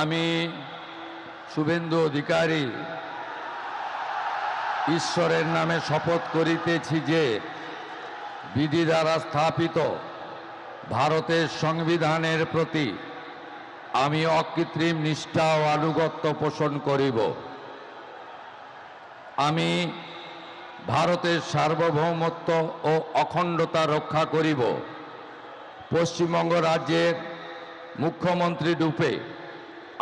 আমি শুভেন্দু অধিকারী ঈশ্বরের নামে শপথ করিতেছি যে বিধি দ্বারা স্থাপিত ভারতের সংবিধানের প্রতি আমি অকৃত্রিম নিষ্ঠা ও আনুগত্য পোষণ করিব। আমি ভারতের সার্বভৌমত্ব ও অখণ্ডতা রক্ষা করিব। পশ্চিমবঙ্গ রাজ্যের মুখ্যমন্ত্রী রূপে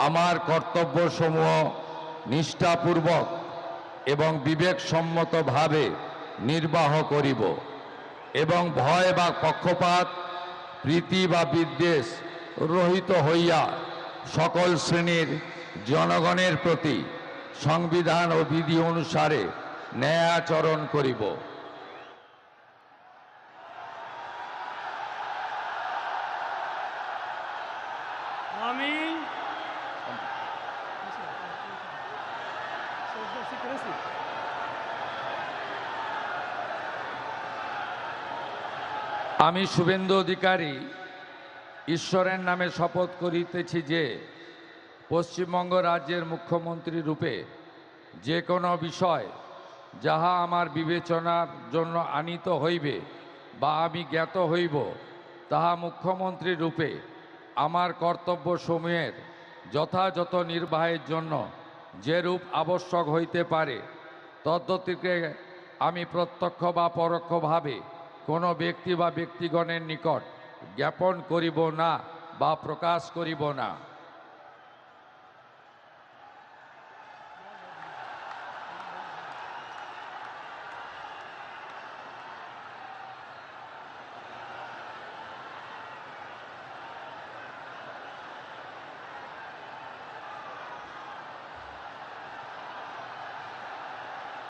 আমার কর্তব্যসমূহ নিষ্ঠাপূর্বক এবং বিবেকসম্মতভাবে নির্বাহ করিব এবং ভয় বা পক্ষপাত, প্রীতি বা বিদ্বেষ রহিত হইয়া সকল শ্রেণীর জনগণের প্রতি সংবিধান ও বিধি অনুসারে ন্যায় আচরণ করিব। আমি শুভেন্দু অধিকারী ঈশ্বরের নামে শপথ করিতেছি যে পশ্চিমবঙ্গ রাজ্যের মুখ্যমন্ত্রী রূপে যে কোনো বিষয় যাহা আমার বিবেচনার জন্য আনীত হইবে বা আমি জ্ঞাত হইব, তাহা মুখ্যমন্ত্রী রূপে আমার কর্তব্যসমূহের যথাযথ নির্বাহের জন্য যেরূপ আবশ্যক হইতে পারে তদ্গতিকে আমি প্রত্যক্ষ বা পরোক্ষভাবে কোনো ব্যক্তি বা ব্যক্তিগণের নিকট জ্ঞাপন করিব না বা প্রকাশ করিব না।